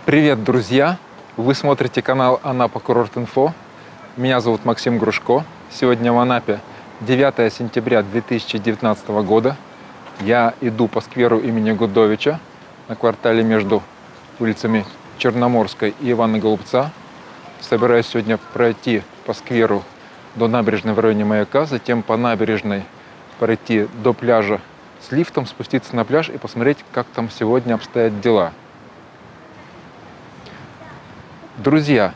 Привет, друзья! Вы смотрите канал Анапа Курорт Инфо. Меня зовут Максим Грушко. Сегодня в Анапе 9 сентября 2019 года. Я иду по скверу имени Гудовича на квартале между улицами Черноморской и Ивана Голубца. Собираюсь сегодня пройти по скверу до набережной в районе Маяка, затем по набережной пройти до пляжа с лифтом, спуститься на пляж и посмотреть, как там сегодня обстоят дела. Друзья,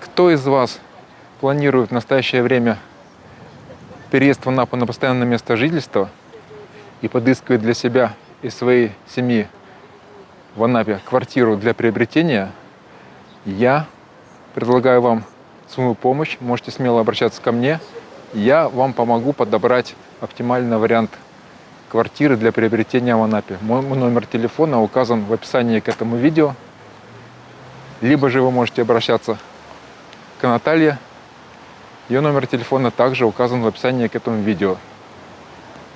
кто из вас планирует в настоящее время переезд в Анапу на постоянное место жительства и подыскивает для себя и своей семьи в Анапе квартиру для приобретения, я предлагаю вам свою помощь. Можете смело обращаться ко мне. Я вам помогу подобрать оптимальный вариант квартиры для приобретения в Анапе. Мой номер телефона указан в описании к этому видео. Либо же вы можете обращаться к Наталье. Ее номер телефона также указан в описании к этому видео.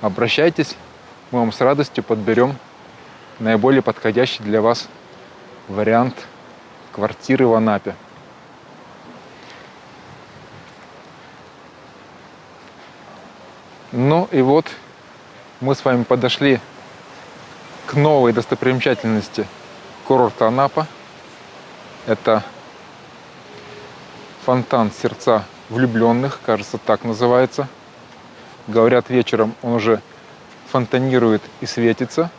Обращайтесь, мы вам с радостью подберем наиболее подходящий для вас вариант квартиры в Анапе. Ну и вот мы с вами подошли к новой достопримечательности курорта Анапа. Это фонтан Сердца влюбленных, кажется, так называется. Говорят, вечером он уже фонтанирует и светится.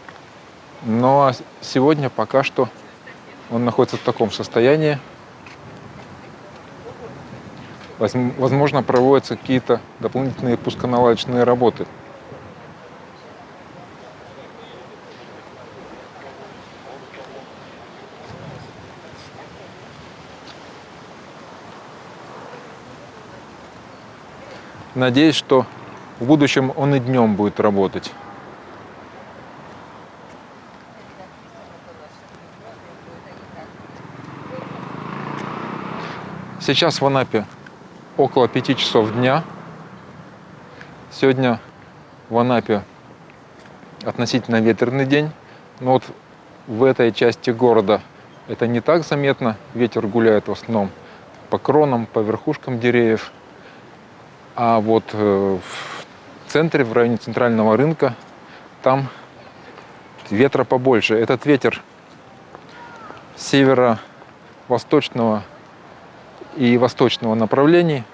Но сегодня пока что он находится в таком состоянии. Возможно, проводятся какие-то дополнительные пусконаладочные работы. Надеюсь, что в будущем он и днем будет работать. Сейчас в Анапе около 5 часов дня. Сегодня в Анапе относительно ветреный день. Но вот в этой части города это не так заметно. Ветер гуляет в основном по кронам, по верхушкам деревьев. А вот в центре, в районе центрального рынка, там ветра побольше. Этот ветер северо-восточного и восточного направлений.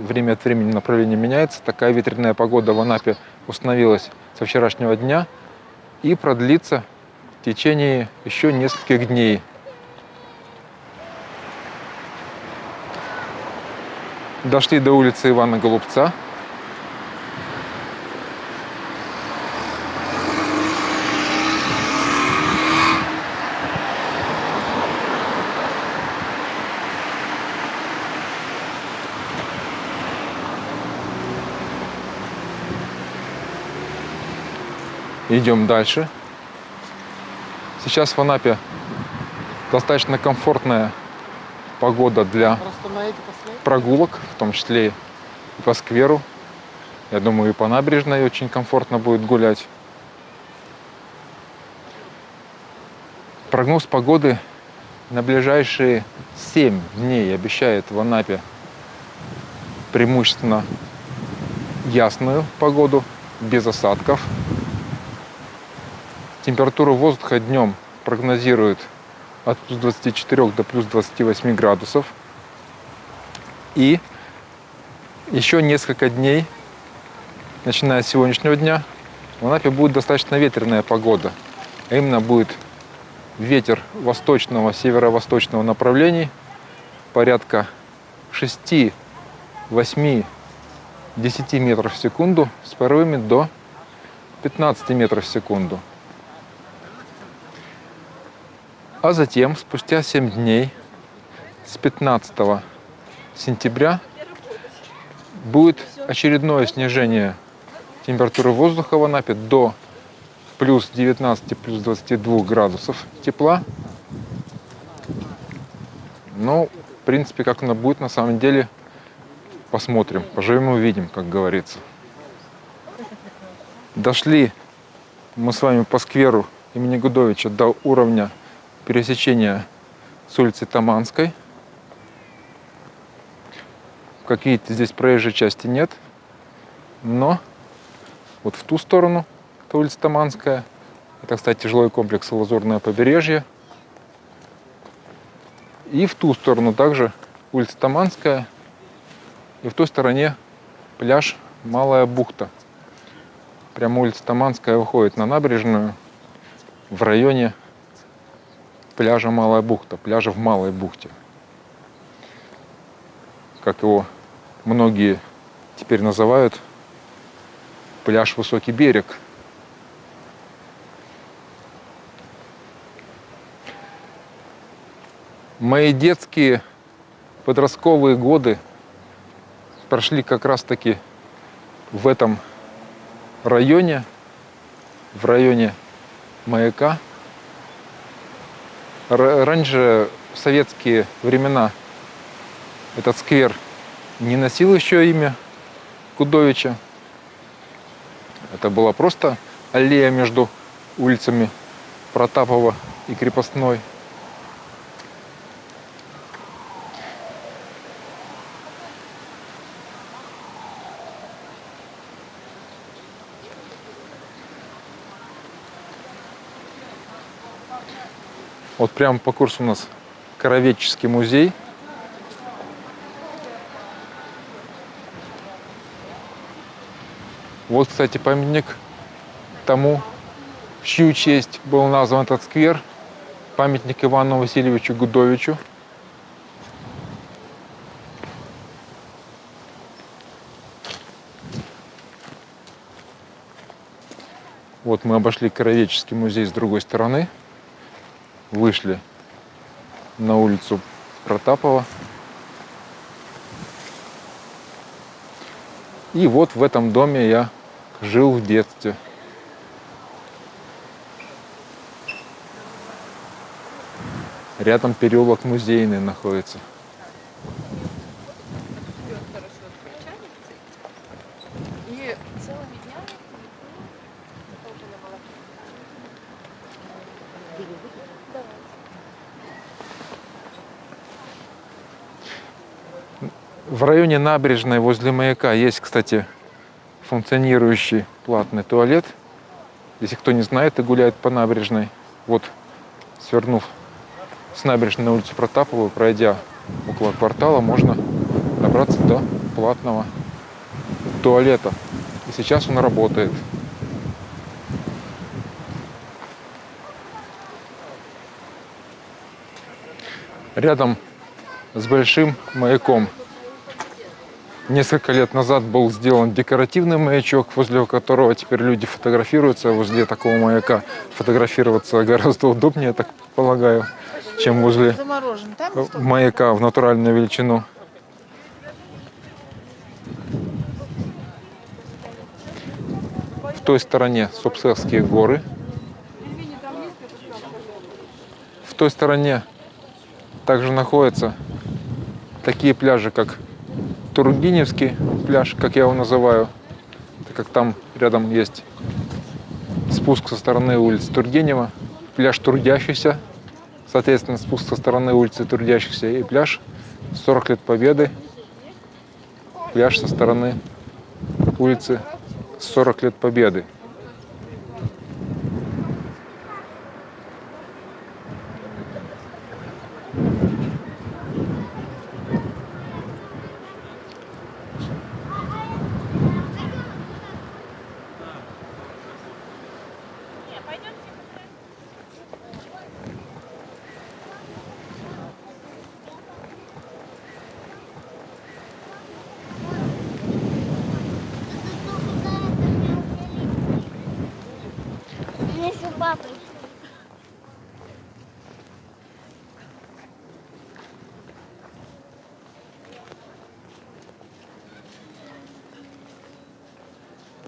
Время от времени направление меняется. Такая ветреная погода в Анапе установилась со вчерашнего дня и продлится в течение еще нескольких дней. Дошли до улицы Ивана Голубца. Идем дальше. Сейчас в Анапе достаточно комфортная погода для прогулок, в том числе и по скверу. Я думаю, и по набережной очень комфортно будет гулять. Прогноз погоды на ближайшие 7 дней обещает в Анапе преимущественно ясную погоду, без осадков. Температуру воздуха днем прогнозируют от плюс 24 до плюс 28 градусов. И еще несколько дней, начиная с сегодняшнего дня, в Анапе будет достаточно ветреная погода. А именно будет ветер восточного, северо-восточного направлений, порядка 6, 8, 10 метров в секунду с порывами до 15 метров в секунду. А затем, спустя 7 дней, с 15 сентября, будет очередное снижение температуры воздуха в Анапе до плюс 19, плюс 22 градусов тепла. Ну, в принципе, как оно будет на самом деле, посмотрим, поживем и увидим, как говорится. Дошли мы с вами по скверу имени Гудовича до уровня пересечения с улицы Таманской. Как видите, здесь проезжей части нет, но вот в ту сторону, это улица Таманская, это, кстати, жилой комплекс «Лазурное побережье». И в ту сторону также улица Таманская, и в той стороне пляж Малая бухта. Прямо улица Таманская выходит на набережную в районе пляжа Малая бухта, пляжа в Малой бухте. Как его многие теперь называют, пляж Высокий берег. Мои детские подростковые годы прошли как раз-таки в этом районе, в районе Маяка. Раньше, в советские времена, этот сквер не носил еще имя Гудовича. Это была просто аллея между улицами Протапова и Крепостной. Вот прямо по курсу у нас Краеведческий музей. Вот, кстати, памятник тому, в чью честь был назван этот сквер. Памятник Ивану Васильевичу Гудовичу. Вот мы обошли Краеведческий музей с другой стороны. Вышли на улицу Протапова. И вот в этом доме я жил в детстве. Рядом переулок Музейный находится. В районе набережной возле Маяка есть, кстати, функционирующий платный туалет. Если кто не знает и гуляет по набережной, вот свернув с набережной на улицу Протапова, пройдя около квартала, можно добраться до платного туалета. И сейчас он работает. Рядом с Большим маяком несколько лет назад был сделан декоративный маячок, возле которого теперь люди фотографируются. Возле такого маяка фотографироваться гораздо удобнее, я так полагаю, чем возле маяка в натуральную величину. В той стороне Супсекские горы. В той стороне также находятся такие пляжи, как Тургеневский пляж, как я его называю, так как там рядом есть спуск со стороны улицы Тургенева, пляж Трудящихся, соответственно, спуск со стороны улицы Трудящихся, и пляж 40 лет Победы, пляж со стороны улицы 40 лет Победы.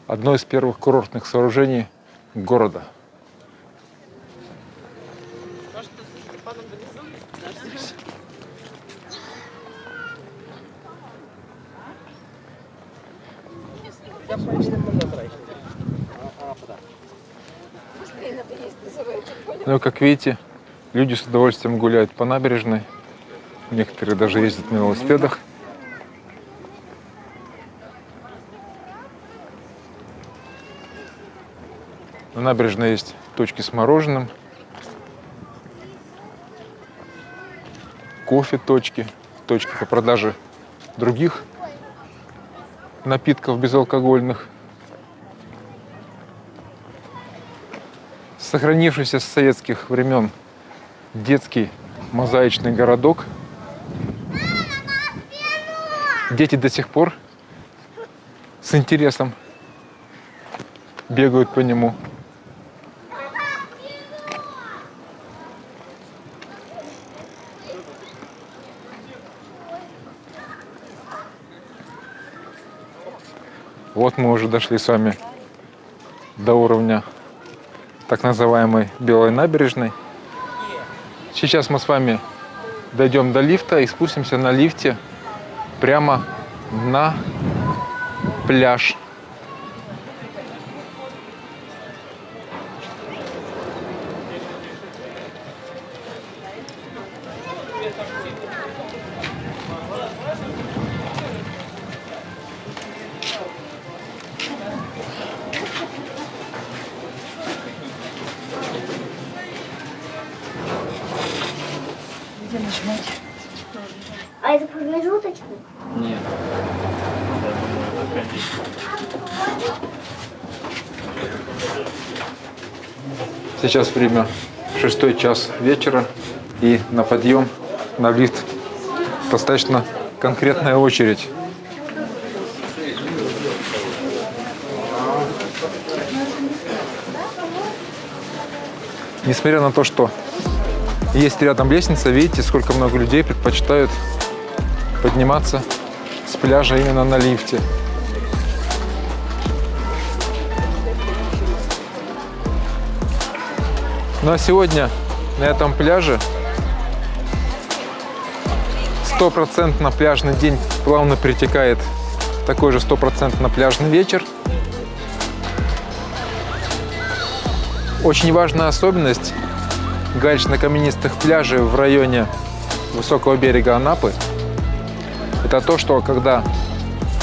Одно из первых курортных сооружений города. Ну, как видите, Люди с удовольствием гуляют по набережной. Некоторые даже ездят на велосипедах. На набережной есть точки с мороженым, кофе-точки, точки по продаже других напитков безалкогольных. Сохранившийся с советских времен детский мозаичный городок. Дети до сих пор с интересом бегают по нему. Вот мы уже дошли с вами до уровня так называемой Белой набережной. Сейчас мы с вами дойдем до лифта и спустимся на лифте прямо на пляж. Где нажимать? А это промежуточный? Нет. Сейчас время 6 час вечера, и на подъем на лифт достаточно конкретная очередь. Несмотря на то, что есть рядом лестница, видите, сколько много людей предпочитают подниматься с пляжа именно на лифте. Ну а сегодня на этом пляже стопроцентно пляжный день плавно перетекает в такой же стопроцентно пляжный вечер. Очень важная особенность галечно-каменистых пляжей в районе высокого берега Анапы – это то, что когда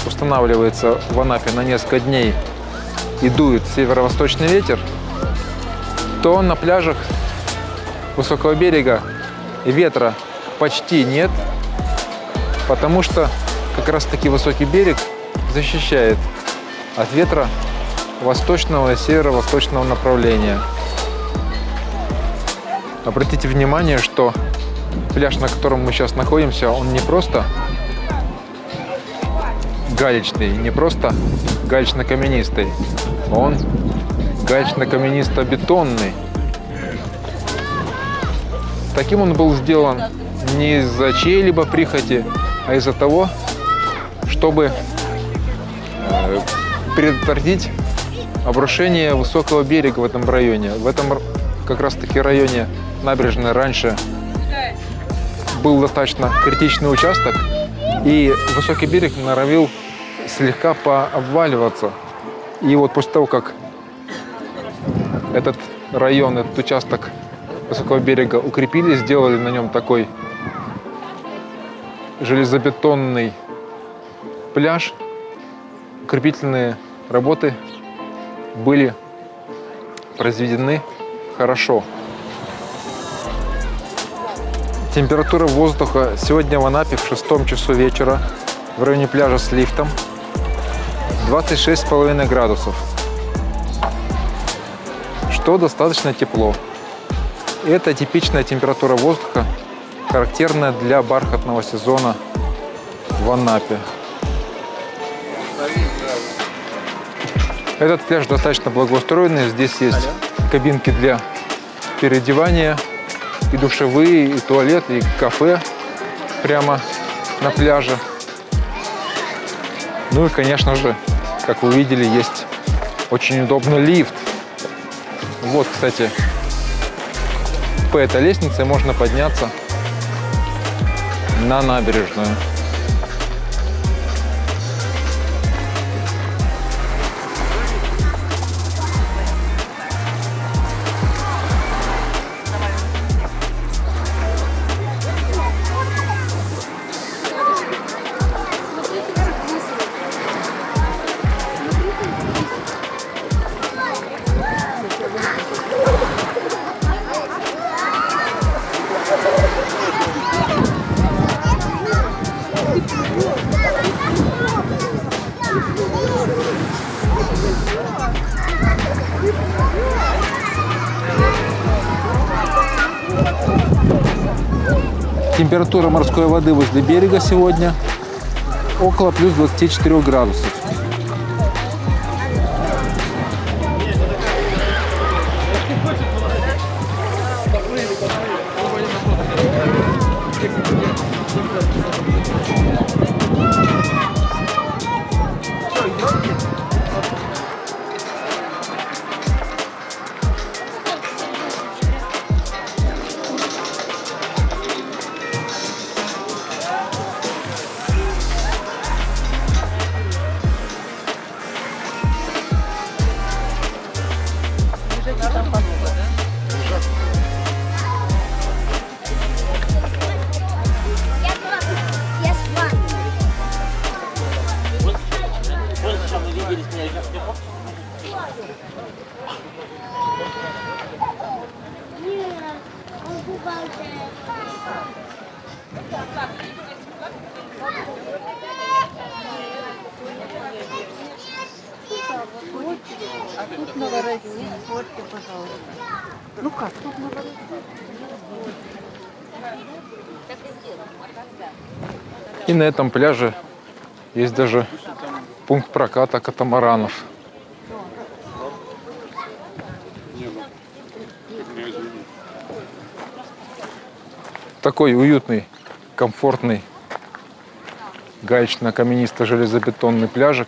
устанавливается в Анапе на несколько дней и дует северо-восточный ветер, то на пляжах высокого берега ветра почти нет, потому что как раз-таки высокий берег защищает от ветра восточного и северо-восточного направления. Обратите внимание, что пляж, на котором мы сейчас находимся, он не просто галечный, не просто галечно-каменистый, он галечно-каменисто-бетонный. Таким он был сделан не из-за чьей-либо прихоти, а из-за того, чтобы предотвратить обрушение высокого берега в этом районе. В этом как раз-таки районе набережной раньше был достаточно критичный участок, и высокий берег норовил слегка пообваливаться. И вот после того, как этот район, этот участок высокого берега укрепили, сделали на нем такой железобетонный пляж, укрепительные работы были произведены хорошо. Температура воздуха сегодня в Анапе в 6 часу вечера в районе пляжа с лифтом 26,5 градусов, что достаточно тепло. И это типичная температура воздуха, характерная для бархатного сезона в Анапе. Этот пляж достаточно благоустроенный. Здесь есть кабинки для переодевания, и душевые, и туалет, и кафе прямо на пляже. Ну и, конечно же, как вы видели, есть очень удобный лифт. Вот, кстати, по этой лестнице можно подняться на набережную. Температура морской воды возле берега сегодня около плюс 24 градусов. Я с вами. Нет, он бухгалтер. А тут Новороссийск, фотки, пожалуйста. Ну как, тут Новороссийск. И на этом пляже есть даже пункт проката катамаранов. Такой уютный, комфортный, гаечно-каменисто-железобетонный пляжик.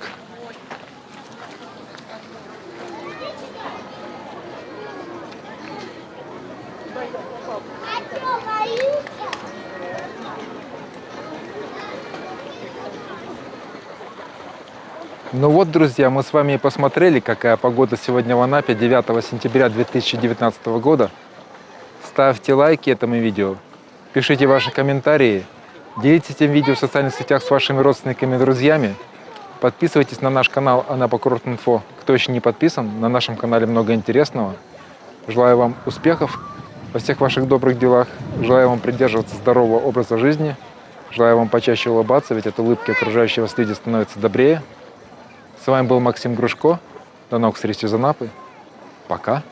А что, боишься? Ну вот, друзья, мы с вами и посмотрели, какая погода сегодня в Анапе 9 сентября 2019 года. Ставьте лайки этому видео, пишите ваши комментарии, делитесь этим видео в социальных сетях с вашими родственниками и друзьями. Подписывайтесь на наш канал Анапа Курорт Инфо. Кто еще не подписан, на нашем канале много интересного. Желаю вам успехов во всех ваших добрых делах. Желаю вам придерживаться здорового образа жизни. Желаю вам почаще улыбаться, ведь от улыбки окружающие вас люди становятся добрее. С вами был Максим Грушко. До новых встреч из Анапы. Пока.